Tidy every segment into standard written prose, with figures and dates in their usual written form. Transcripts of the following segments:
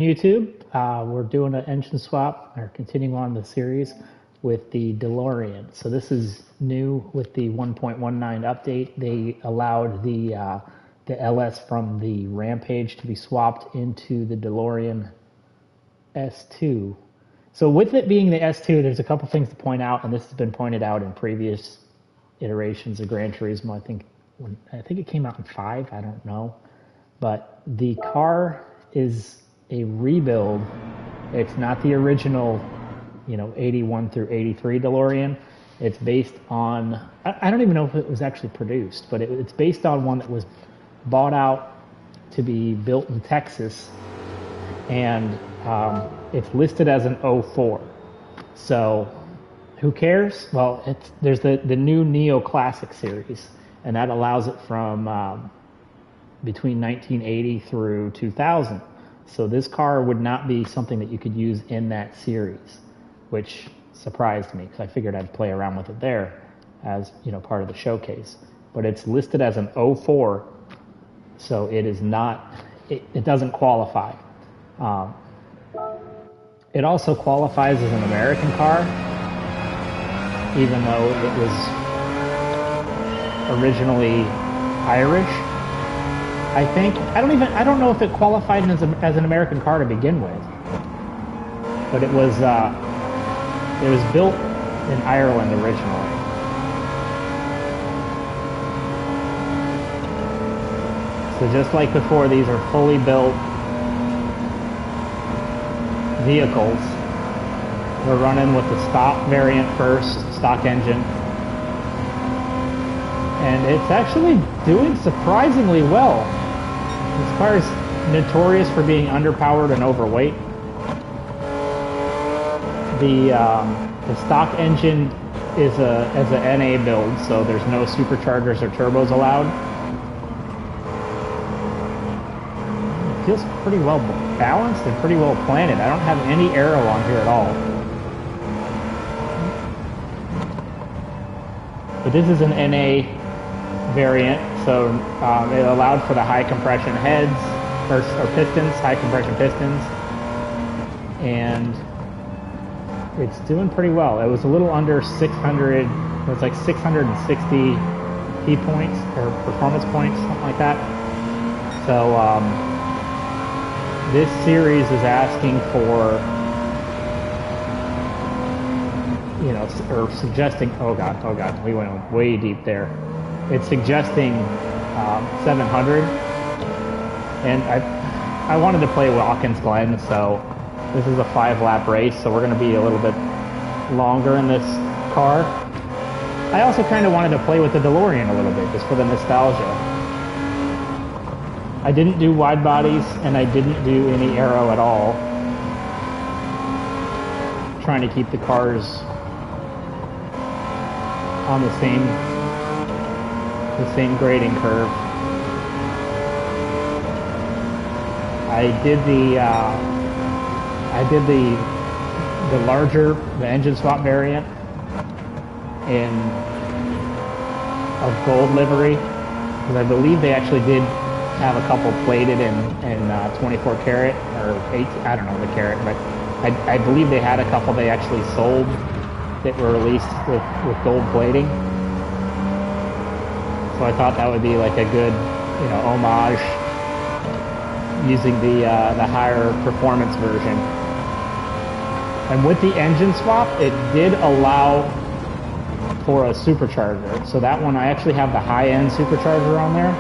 YouTube. We're doing an engine swap, or continuing on the series with the Delorean. So this is new with the 1.19 update. They allowed the LS from the Rampage to be swapped into the Delorean S2. So with it being the S2, there's a couple things to point out, and this has been pointed out in previous iterations of Gran Turismo. I think it came out in 5. I don't know, but the car is a rebuild. It's not the original, 81 through 83 DeLorean. It's based on, I don't even know if it was actually produced, but it's based on one that was bought out to be built in Texas, and it's listed as an '04. So who cares? Well, there's the new Neo Classic series, and that allows it from between 1980 through 2000. So this car would not be something that you could use in that series, which surprised me because I figured I'd play around with it there as part of the showcase. But it's listed as an '04, so it is not. It doesn't qualify. It also qualifies as an American car, even though it was originally Irish. I think I don't know if it qualified as an American car to begin with, but it was built in Ireland originally. So just like before, these are fully built vehicles. We're running with the stock variant first, stock engine. And it's actually doing surprisingly well. This car is notorious for being underpowered and overweight. The stock engine is as a NA build, so there's no superchargers or turbos allowed. It feels pretty well balanced and pretty well planted. I don't have any aero on here at all. But this is an NA variant, so it allowed for the high compression heads or pistons, high compression pistons, and it's doing pretty well. It was a little under 600. It was like 660 P points or performance points, something like that. So this series is asking for, or suggesting. Oh god, we went way deep there. It's suggesting 700, and I wanted to play Watkins Glen, so this is a 5-lap race, so we're going to be a little bit longer in this car. I also kind of wanted to play with the DeLorean a little bit, just for the nostalgia. I didn't do wide bodies, and I didn't do any aero at all. Trying to keep the cars on the same grading curve. I did the engine swap variant of gold livery, because I believe they actually did have a couple plated in 24 karat or 8. I don't know the carat, but I believe they had a couple they actually sold that were released with gold plating. So I thought that would be like a good, homage, using the higher performance version. And with the engine swap, it did allow for a supercharger. So that one, I actually have the high-end supercharger on there.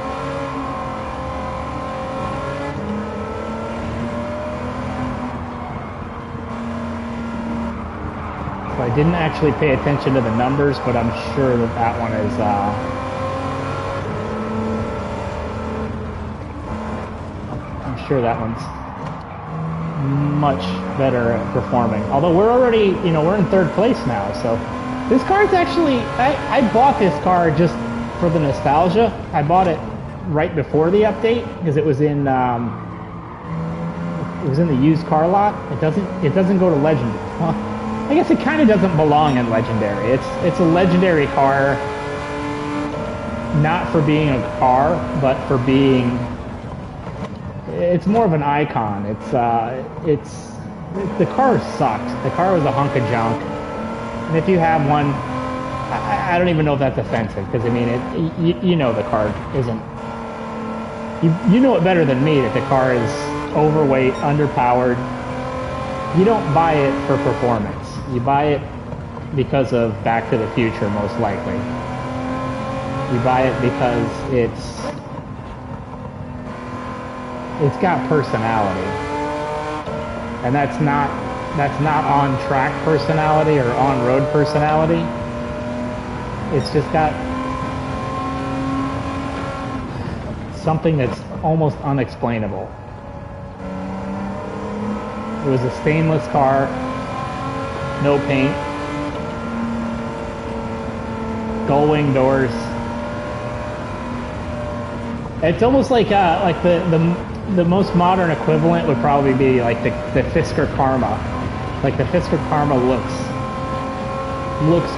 So I didn't actually pay attention to the numbers, but I'm sure that one is that one's much better at performing. Although we're already, we're in 3rd place now. So this car is actually, I bought this car just for the nostalgia. I bought it right before the update because it was in the used car lot. It doesn't go to legendary. Well, I guess it kind of doesn't belong in legendary. It's a legendary car, not for being a car, but for being it's more of an icon. The car sucked. The car was a hunk of junk. And if you have one, I don't even know if that's offensive, because I mean, you know the car isn't. You know it better than me that the car is overweight, underpowered. You don't buy it for performance. You buy it because of Back to the Future, most likely. You buy it because it's got personality, and that's not on track personality or on road personality. It's just got something that's almost unexplainable. It was a stainless car, no paint, gull-wing doors. It's almost like the most modern equivalent would probably be like the Fisker Karma. Like the Fisker Karma looks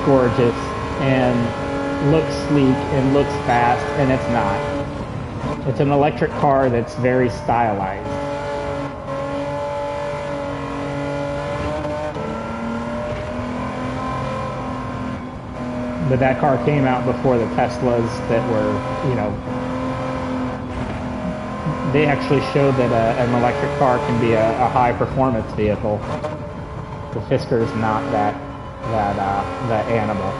gorgeous and looks sleek and looks fast, and it's not. It's an electric car that's very stylized. But that car came out before the Teslas that were, you know, they actually showed that an electric car can be a high performance vehicle. The Fisker is not that animal.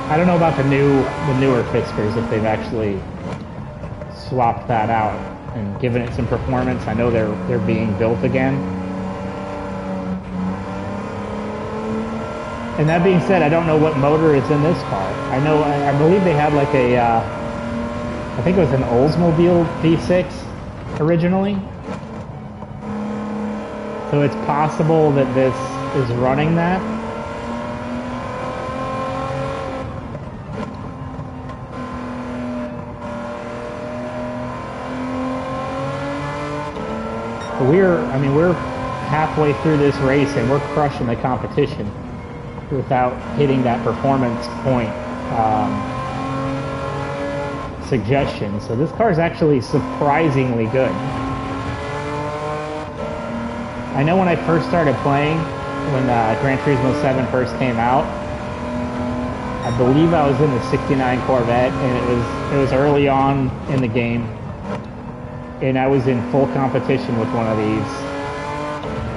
I don't know about the newer Fiskers, if they've actually swapped that out and given it some performance. I know they're being built again. And that being said, I don't know what motor is in this car. I believe they had like I think it was an Oldsmobile V6 originally. So it's possible that this is running that. But we're halfway through this race and we're crushing the competition without hitting that performance point suggestion. So this car is actually surprisingly good. I know when I first started playing, when Gran Turismo 7 first came out, I believe I was in the 69 Corvette, and it was early on in the game, and I was in full competition with one of these.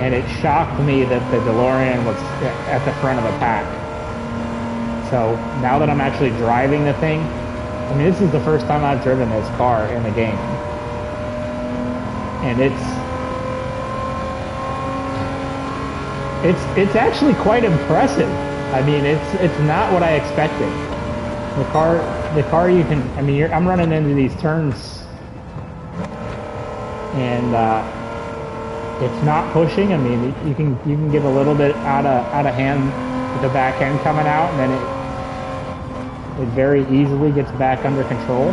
And it shocked me that the Delorean was at the front of the pack. So now that I'm actually driving the thing, I mean, this is the first time I've driven this car in the game. And it's actually quite impressive. I mean, it's not what I expected. The car you can, I mean, I'm running into these turns, and it's not pushing. I mean, you can get a little bit out of hand with the back end coming out, and then it very easily gets back under control.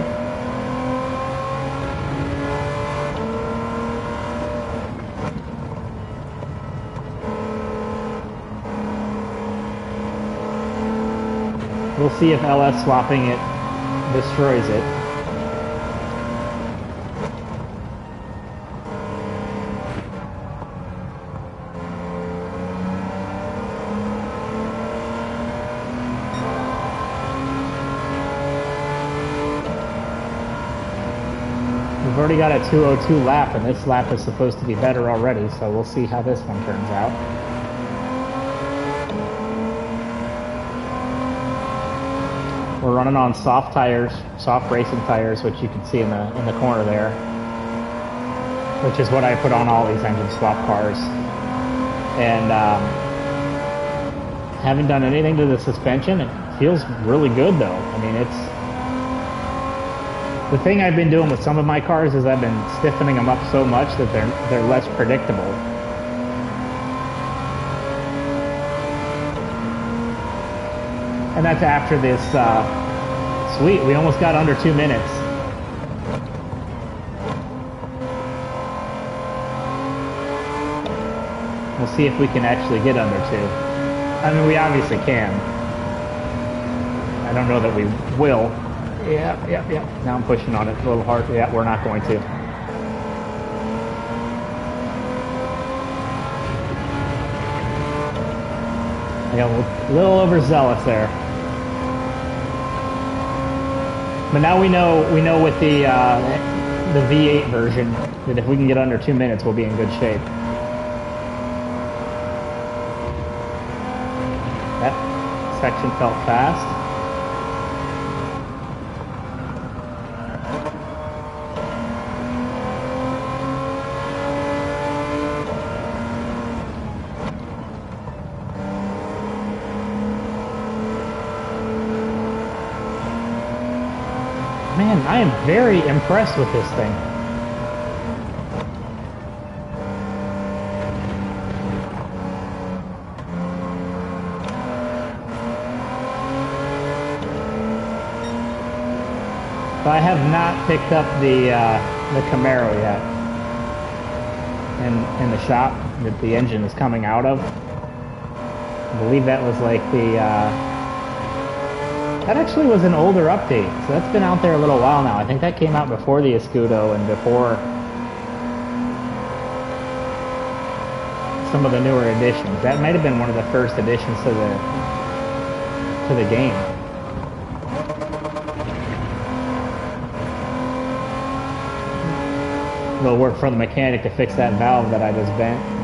We'll see if LS swapping it destroys it. We've already got a 202 lap, and this lap is supposed to be better already, so we'll see how this one turns out. We're running on soft tires, soft racing tires, which you can see in the corner there, which is what I put on all these engine swap cars. And haven't done anything to the suspension. It feels really good though. I mean, the thing I've been doing with some of my cars is I've been stiffening them up so much that they're less predictable. And that's after this, sweet, we almost got under 2 minutes. We'll see if we can actually get under 2. I mean, we obviously can. I don't know that we will. Yeah. Now I'm pushing on it a little hard. Yeah, we're not going to. I got a little overzealous there. But now we know with the V8 version that if we can get under 2 minutes, we'll be in good shape. That section felt fast. Man, I am very impressed with this thing. So I have not picked up the Camaro yet in the shop that the engine is coming out of. I believe that was like the that actually was an older update, so that's been out there a little while now. I think that came out before the Escudo and before some of the newer editions. That might have been one of the first additions to the game. A little work for the mechanic to fix that valve that I just bent.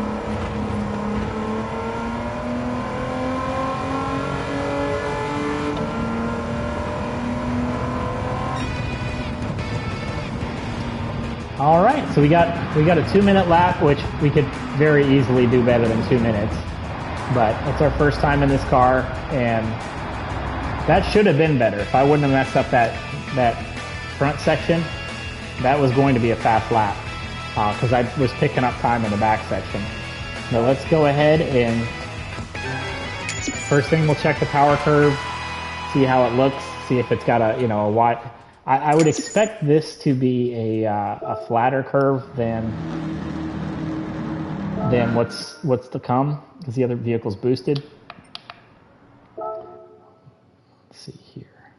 All right, so we got a 2-minute lap, which we could very easily do better than 2 minutes. But it's our first time in this car, and that should have been better. If I wouldn't have messed up that front section, that was going to be a fast lap because I was picking up time in the back section. Now let's go ahead and first thing we'll check the power curve, see how it looks, see if it's got a wide. I would expect this to be a flatter curve than what's to come because the other vehicle's boosted. Let's see here.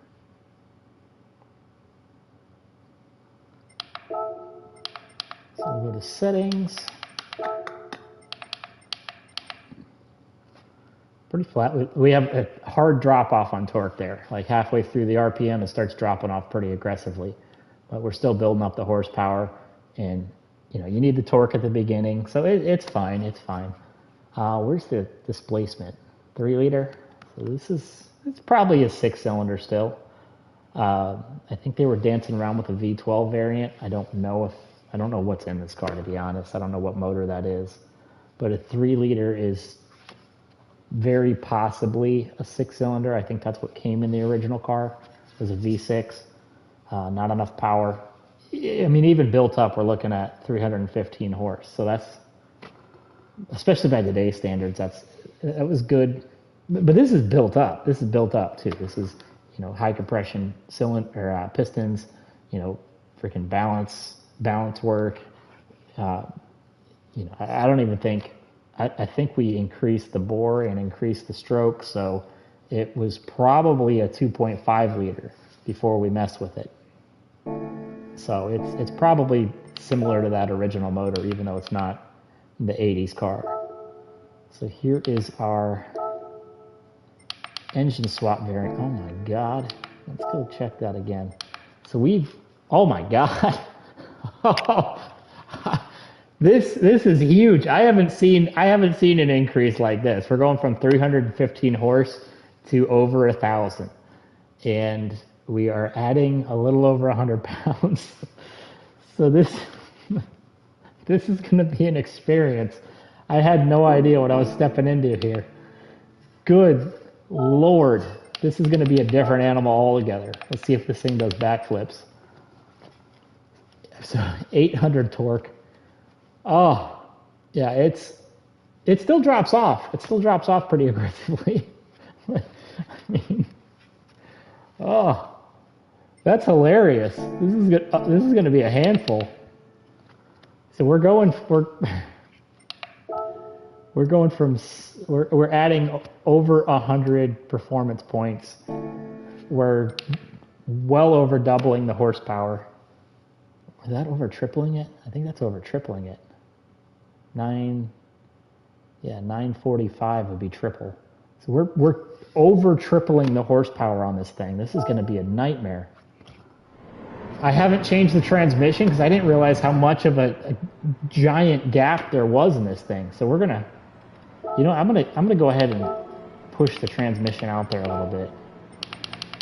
So we'll go to settings. Pretty flat. We have a hard drop off on torque there. Like halfway through the RPM, it starts dropping off pretty aggressively. But we're still building up the horsepower, and you need the torque at the beginning, so it's fine. It's fine. Where's the displacement? 3 liter. So it's probably a 6-cylinder still. I think they were dancing around with a V12 variant. I don't know what's in this car, to be honest. I don't know what motor that is, but a 3 liter is very possibly a 6-cylinder. I think that's what came in the original car. It was a V6. Not enough power. I mean, even built up, we're looking at 315 horse. So that's, especially by today's standards, that was good. But this is built up. This is built up too. This is, high compression cylinder pistons. Freaking balance work. I don't even think. I think we increased the bore and increased the stroke, so it was probably a 2.5 liter before we messed with it. So it's probably similar to that original motor, even though it's not the 80s car. So here is our engine swap variant. Oh my God. Let's go check that again. So oh my God. This is huge. I haven't seen an increase like this. We're going from 315 horse to over 1,000, and we are adding a little over 100 pounds. So this is going to be an experience. I had no idea what I was stepping into here. Good Lord, this is going to be a different animal altogether. Let's see if this thing does backflips. So 800 torque. Oh, yeah, it still drops off. It still drops off pretty aggressively. I mean, oh, that's hilarious. This is going to be a handful. So we're adding over 100 performance points. We're well over doubling the horsepower. Is that over tripling it? I think that's over tripling it. 945 would be triple. So we're over tripling the horsepower on this thing. This is going to be a nightmare. I haven't changed the transmission because I didn't realize how much of a giant gap there was in this thing. So we're gonna, I'm gonna go ahead and push the transmission out there a little bit.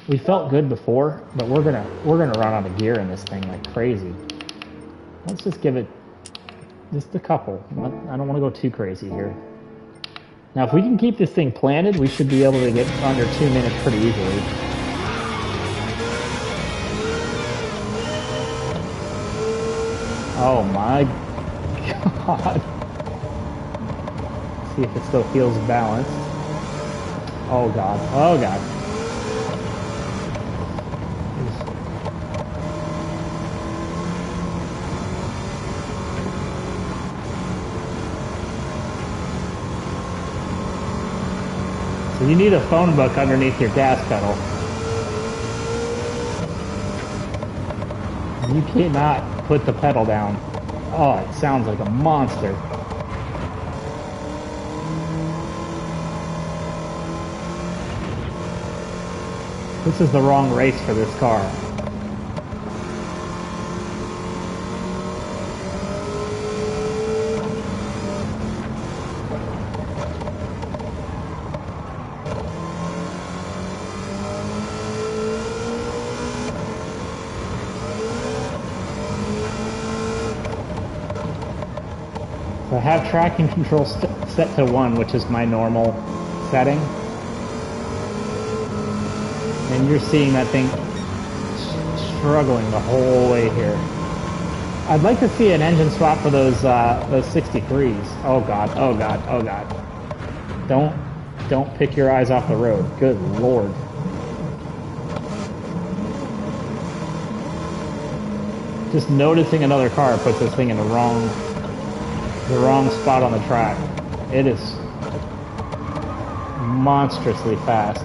We felt good before, but we're gonna run out of gear in this thing like crazy. Let's just give it just a couple. I don't want to go too crazy here. Now, if we can keep this thing planted, we should be able to get under 2 minutes pretty easily. Oh my God. See if it still feels balanced. Oh God, oh God. So you need a phone book underneath your gas pedal. You cannot put the pedal down. Oh, it sounds like a monster. This is the wrong race for this car. So I have traction control set to 1, which is my normal setting. And you're seeing that thing struggling the whole way here. I'd like to see an engine swap for those 63s. Oh God, oh God, oh God. Don't pick your eyes off the road. Good Lord. Just noticing another car puts this thing in the wrong spot on the track. It is monstrously fast.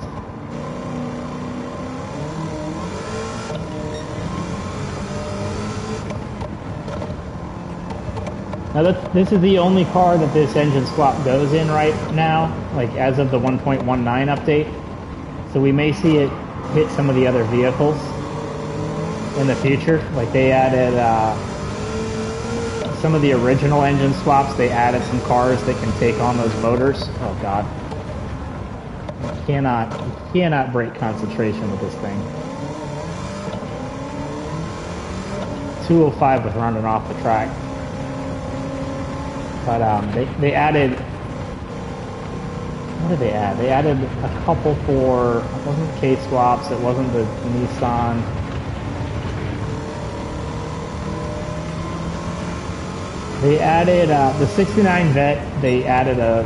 Now this is the only car that this engine swap goes in right now, like as of the 1.19 update. So we may see it hit some of the other vehicles in the future. Like they added some of the original engine swaps, they added some cars that can take on those motors. Oh God. You cannot break concentration with this thing. 205 was running off the track. But they added, what did they add? They added a couple for, it wasn't K-swaps, it wasn't the Nissan. They added the 69 Vet. They added I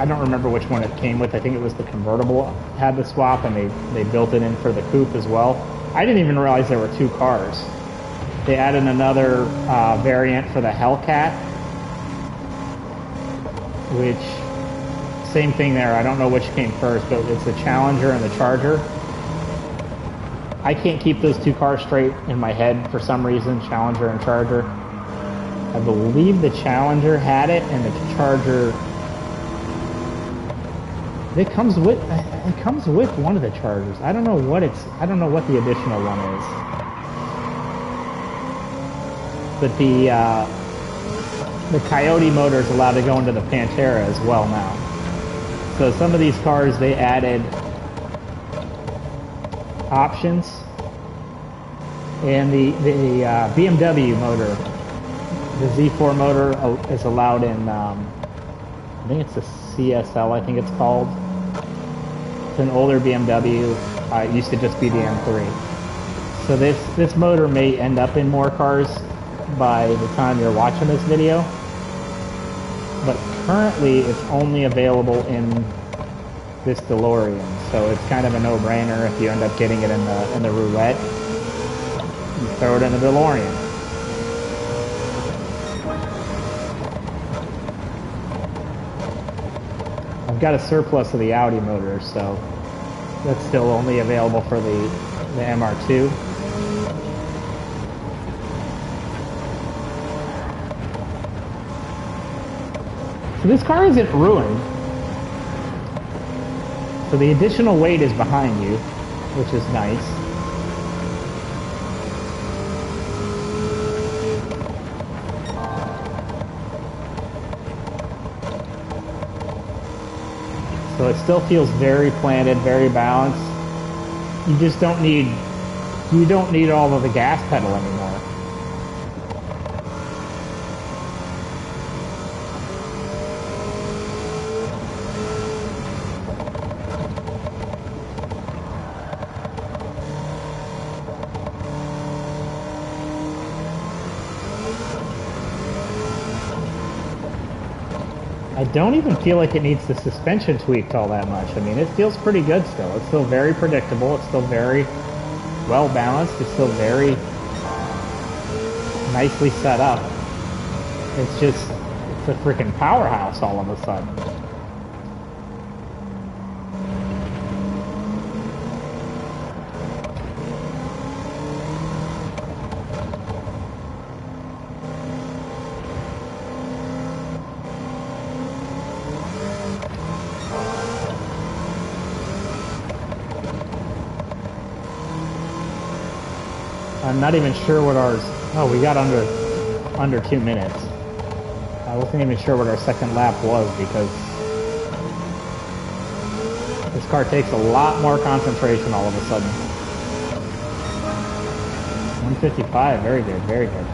don't remember which one it came with. I think it was the convertible had the swap, and they built it in for the coupe as well. I didn't even realize there were 2 cars. They added another variant for the Hellcat, which same thing there. I don't know which came first, but it's the Challenger and the Charger. I can't keep those 2 cars straight in my head for some reason. Challenger and Charger. I believe the Challenger had it, and the Charger. It comes with one of the Chargers. I don't know what the additional one is. But the Coyote motor is allowed to go into the Pantera as well now. So some of these cars, they added options, and the BMW motor. The Z4 motor is allowed in, I think it's a CSL, I think it's called. It's an older BMW. It used to just be the M3. So this motor may end up in more cars by the time you're watching this video. But currently, it's only available in this DeLorean. So it's kind of a no-brainer if you end up getting it in the roulette. You throw it in the DeLorean. I've got a surplus of the Audi motors, so that's still only available for the the MR2. So this car isn't ruined. So the additional weight is behind you, which is nice. So it still feels very planted, very balanced. You just don't need all of the gas pedal anymore. I don't even feel like it needs the suspension tweaked all that much. I mean, it feels pretty good still. It's still very predictable. It's still very well balanced. It's still very nicely set up. It's a freaking powerhouse all of a sudden. I'm not even sure what ours... Oh, we got under 2 minutes. I wasn't even sure what our second lap was because this car takes a lot more concentration all of a sudden. 155, very good, very good.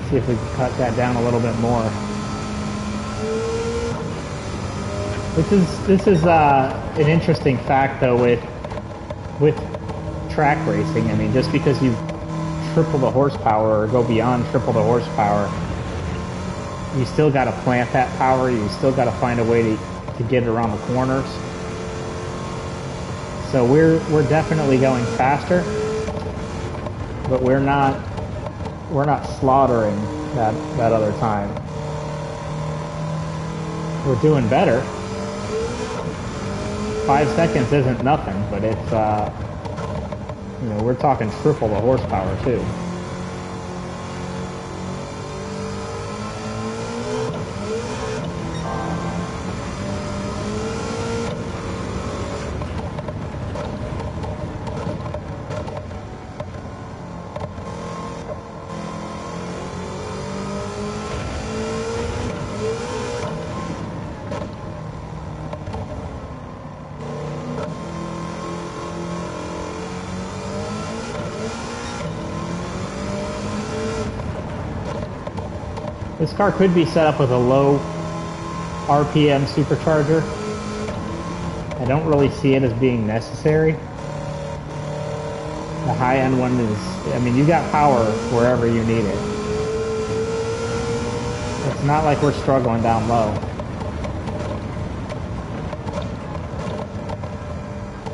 See if we can cut that down a little bit more. This is an interesting fact though with track racing. I mean, just because you triple the horsepower or go beyond triple the horsepower, you still got to plant that power. You still got to find a way to get around the corners. So we're definitely going faster, but we're not slaughtering that other time. We're doing better. 5 seconds isn't nothing, but it's you know, we're talking triple the horsepower too. This car could be set up with a low RPM supercharger. I don't really see it as being necessary. The high-end one is, I mean, you got power wherever you need it. It's not like we're struggling down low.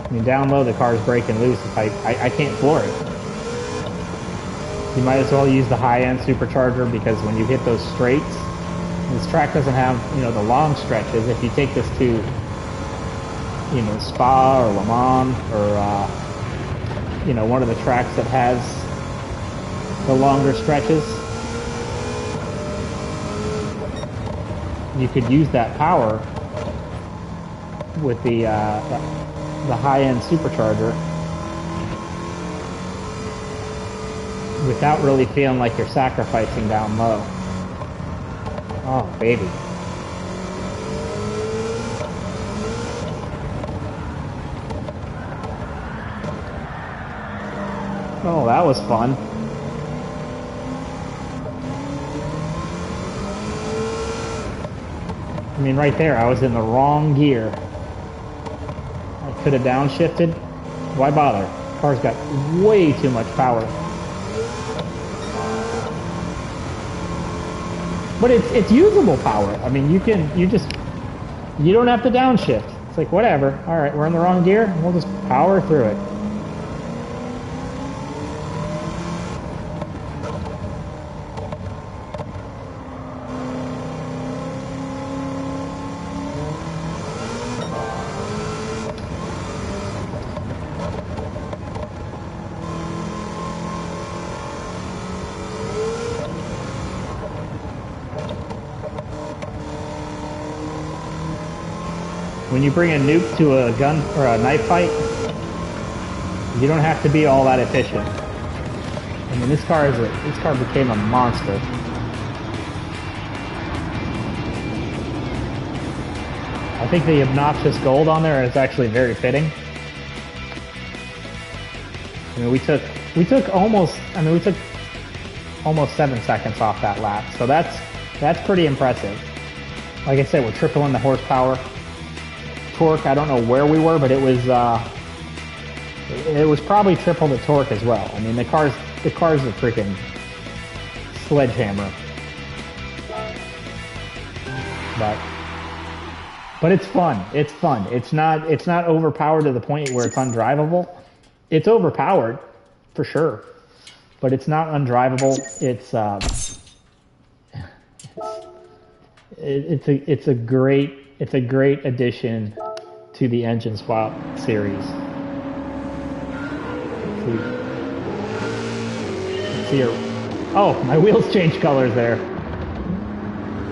I mean, down low the car's breaking loose if I can't floor it. You might as well use the high-end supercharger because when you hit those straights, this track doesn't have, you know, the long stretches. If you take this to, you know, Spa or Le Mans or, you know, one of the tracks that has the longer stretches, you could use that power with the high-end supercharger without really feeling like you're sacrificing down low. Oh, baby. Oh, that was fun. I mean, right there, I was in the wrong gear. I could have downshifted. Why bother? Car's got way too much power. But it's usable power. I mean, you don't have to downshift. It's like, whatever. All right, we're in the wrong gear. We'll just power through it. When you bring a nuke to a gun or a knife fight, you don't have to be all that efficient. I mean, this car became a monster. I think the obnoxious gold on there is actually very fitting. I mean, we took almost 7 seconds off that lap, so that's pretty impressive. Like I said, we're tripling the horsepower. Torque, I don't know where we were, but it was probably triple the torque as well. I mean, the car's a freaking sledgehammer. But it's fun. It's fun. It's not overpowered to the point where it's undrivable. It's overpowered for sure, but it's not undrivable. It's a great addition to the engine swap series. Let's see here. Oh, my wheels changed colors there.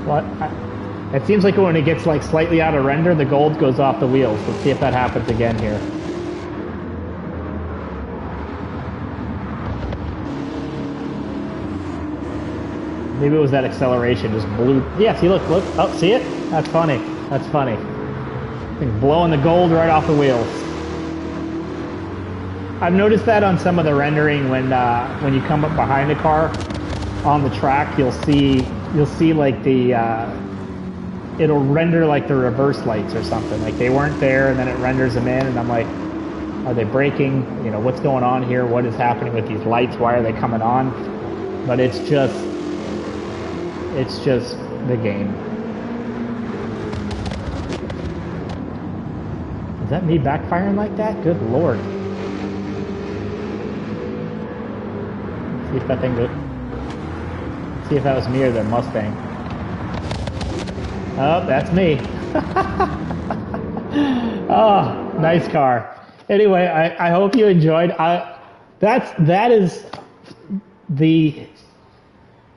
What? It seems like when it gets like slightly out of render, the gold goes off the wheels. Let's see if that happens again here. Maybe it was that acceleration just blew. Yeah, see, look. Oh, see it? That's funny. That's funny. Blowing the gold right off the wheels. I've noticed that on some of the rendering when you come up behind a car on the track, you'll see like the it'll render like the reverse lights or something. Like they weren't there, and then it renders them in, and I'm like, are they braking? You know, what's going on here? What is happening with these lights? Why are they coming on? But it's just the game. Is that me backfiring like that? Good lord. Let's see if that thing goes. Let's see if that was me or the Mustang. Oh, that's me. Oh, nice car. Anyway, I hope you enjoyed. That is the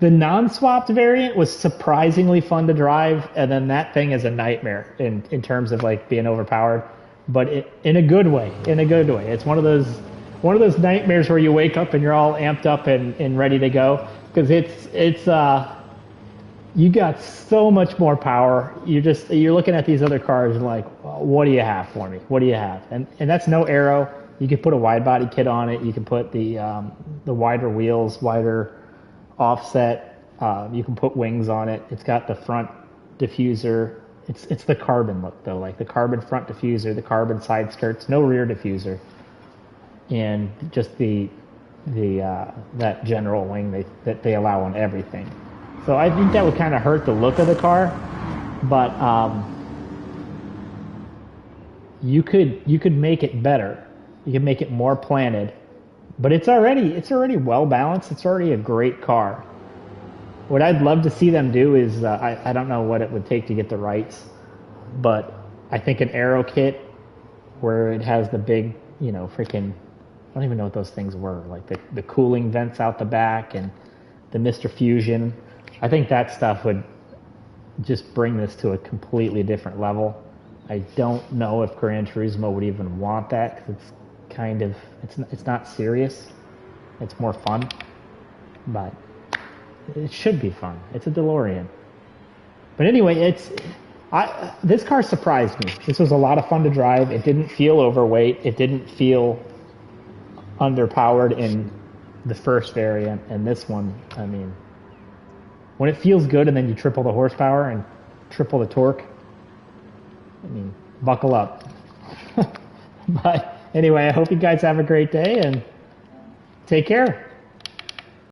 non-swapped variant was surprisingly fun to drive, and then that thing is a nightmare in terms of like being overpowered, but in a good way. In a good way. It's one of those nightmares where you wake up and you're all amped up and ready to go, because it's you got so much more power. You're looking at these other cars and like, what do you have for me? What do you have? And that's no aero. You can put a wide body kit on it. You can put the wider wheels, wider offset. You can put wings on it. It's got the front diffuser. It's the carbon look though, like the carbon front diffuser, the carbon side skirts, no rear diffuser, and just that general wing that they allow on everything. So I think that would kind of hurt the look of the car, but you could make it better. You could make it more planted, but it's already well balanced. It's already a great car. What I'd love to see them do is I don't know what it would take to get the rights, but I think an aero kit where it has the big, freaking, I don't even know what those things were, like the cooling vents out the back and the Mr. Fusion. I think that stuff would just bring this to a completely different level. I don't know if Gran Turismo would even want that, because it's not serious. It's more fun, but it should be fun. It's a Delorean. But anyway, this car surprised me. This was a lot of fun to drive. It didn't feel overweight. It didn't feel underpowered in the first variant, and this one, I mean, when it feels good and then you triple the horsepower and triple the torque, I mean, buckle up. But anyway, I hope you guys have a great day and take care.